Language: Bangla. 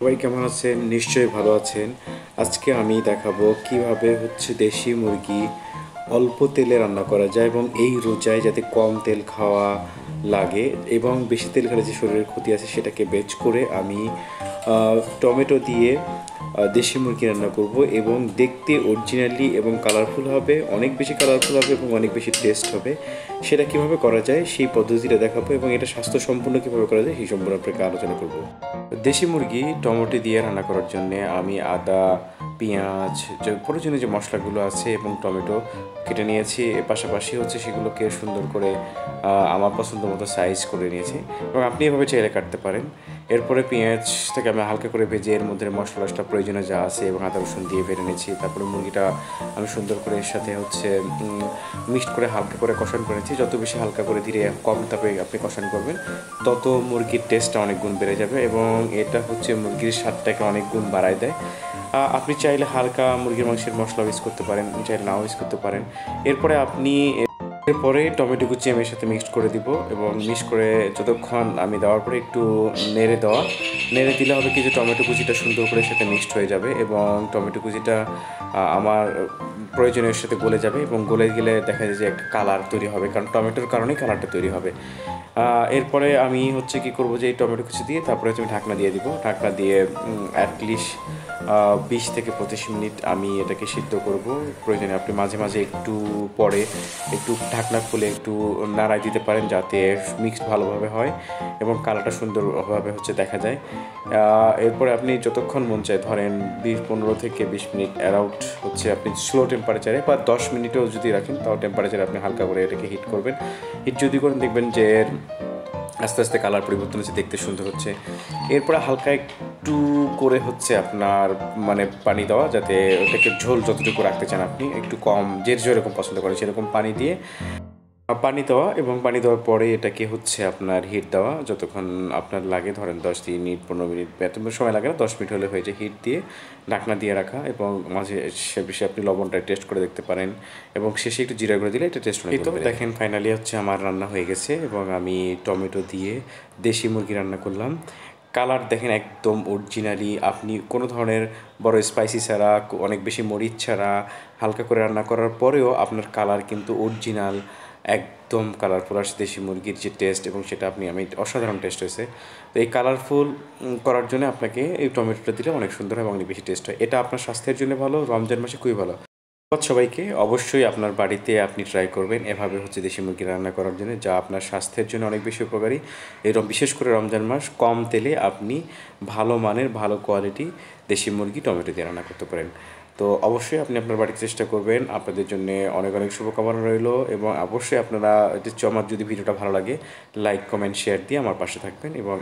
সবাই কেমন আছেন? নিশ্চয়ই ভালো আছেন। আজকে আমি দেখাবো কিভাবে দেশি মুরগি অল্প তেলে রান্না করা যায় এবং এই রোজায় যাতে কম তেল খাওয়া লাগে এবং বেশি তেল খেলে যে শরীরের ক্ষতি আছে সেটাকে বেচ করে আমি টমেটো দিয়ে দেশি মুরগি রান্না করব এবং দেখতে অরিজিনালি এবং কালারফুল হবে, অনেক বেশি কালারফুল হবে এবং অনেক বেশি টেস্ট হবে। সেটা কীভাবে করা যায় সেই পদ্ধতিটা দেখাবো এবং এটা স্বাস্থ্যসম্পন্ন কীভাবে করা যায় সেই সম্পর্কে আপনাকে আলোচনা করব। দেশি মুরগি টমেটো দিয়ে রান্না করার জন্য আমি আদা, পেঁয়াজ, যে প্রয়োজনীয় যে মশলাগুলো আছে এবং টমেটো কেটে নিয়েছি। এর পাশাপাশি সেগুলোকে সুন্দর করে আমার পছন্দ মতো সাইজ করে নিয়েছি এবং আপনি এভাবে চাইলে কাটতে পারেন। এরপরে পেঁয়াজটাকে আমি হালকা করে ভেজে এর মধ্যে মশলা প্রয়োজনীয় যা আছে এবং আদা রসুন দিয়ে ভেজে নিয়েছি। তারপরে মুরগিটা আমি সুন্দর করে এর সাথে মিক্সড করে হালকা করে কষান করে নিয়েছি। যত বেশি হালকা করে ধীরে কম তাপে আপনি কষান করবেন তত মুরগির টেস্টটা অনেক গুণ বেড়ে যাবে এবং এটা মুরগির স্বাদটাকে অনেক গুণ বাড়ায় দেয়। আপনি চাইলে হালকা মুরগির মাংসের মশলা ইউজ করতে পারেন, চাইলে নাও ইউজ করতে পারেন। এরপরে টমেটো কুচি আমি এর সাথে মিক্সড করে দিব এবং মিক্স করে যতক্ষণ আমি দেওয়ার পরে একটু নেড়ে দিলে হবে কি যে টমেটো কুচিটা সুন্দর করে সাথে মিক্সড হয়ে যাবে এবং টমেটো কুচিটা আমার প্রয়োজনের সাথে গলে যাবে এবং গলে গেলে দেখা যায় যে একটা কালার তৈরি হবে, কারণ টমেটোর কারণেই কালারটা তৈরি হবে। এরপরে আমি কি করব যে এই টমেটো কুচি দিয়ে তারপরে আমি ঢাকনা দিয়ে দিব। ঢাকনা দিয়ে অ্যাটলিস্ট 20 থেকে 25 মিনিট আমি এটাকে সিদ্ধ করব। প্রয়োজনে আপনি মাঝে মাঝে একটু ঢাকনা খুলে একটু নাড়াই দিতে পারেন যাতে মিক্স ভালোভাবে হয় এবং কালারটা সুন্দরভাবে দেখা যায়। এরপরে আপনি যতক্ষণ মন চায় ধরেন 15 থেকে 20 মিনিট অ্যারাউন্ড আপনি স্লো টেম্পারেচারে বা 10 মিনিটেও যদি রাখেন তাও টেম্পারেচারে আপনি হালকা করে এটাকে হিট করবেন। হিট যদি করেন দেখবেন যে আস্তে আস্তে কালার পরিবর্তন হচ্ছে, দেখতে সুন্দর হচ্ছে। এরপরে হালকা একটু করে আপনার পানি দেওয়া, যাতে ওটাকে ঝোল যতটুকু রাখতে চান আপনি একটু কম, যে যেরকম পছন্দ করেন সেরকম পানি দেওয়া এবং পানি দেওয়ার পরে এটাকে আপনার হিট দেওয়া যতক্ষণ আপনার লাগে, ধরেন 10 মিনিট 15 মিনিট, এত সময় লাগে না, 10 মিনিট হলে হয়ে যায়। হিট দিয়ে ঢাকনা দিয়ে রাখা এবং মাঝে শেষে আপনি লবণটা টেস্ট করে দেখতে পারেন এবং শেষে একটু জিরা গুঁড়ো দিলে এটা টেস্ট অনেক ভালো। দেখেন ফাইনালি আমার রান্না হয়ে গেছে এবং আমি টমেটো দিয়ে দেশি মুরগি রান্না করলাম। কালার দেখেন একদম অরিজিনালি, আপনি কোনো ধরনের বড় স্পাইসি ছাড়া, অনেক বেশি মরিচ ছাড়া হালকা করে রান্না করার পরেও আপনার কালার কিন্তু অরিজিনাল, একদম কালারফুল আসছে। দেশি মুরগির যে টেস্ট এবং সেটা আমি অসাধারণ টেস্ট হয়েছে। তো এই কালারফুল করার জন্য আপনাকে এই টমেটোটা দিলে অনেক সুন্দর হয় এবং অনেক বেশি টেস্ট হয়। এটা আপনার স্বাস্থ্যের জন্য ভালো, রমজান মাসে খুবই ভালো। সবাইকে অবশ্যই আপনার বাড়িতে আপনি ট্রাই করবেন এভাবে দেশি মুরগি রান্না করার জন্য, যা আপনার স্বাস্থ্যের জন্য অনেক বেশি উপকারী। এরকম বিশেষ করে রমজান মাস, কম তেলে আপনি ভালো মানের ভালো কোয়ালিটি দেশি মুরগি টমেটো দিয়ে রান্না করতে পারেন। তো অবশ্যই আপনি আপনার বাড়িতে চেষ্টা করবেন। আপনাদের জন্য অনেক অনেক শুভকামনা রইল এবং অবশ্যই আপনারা আমার যদি ভিডিওটা ভালো লাগে লাইক কমেন্ট শেয়ার দিয়ে আমার পাশে থাকবেন এবং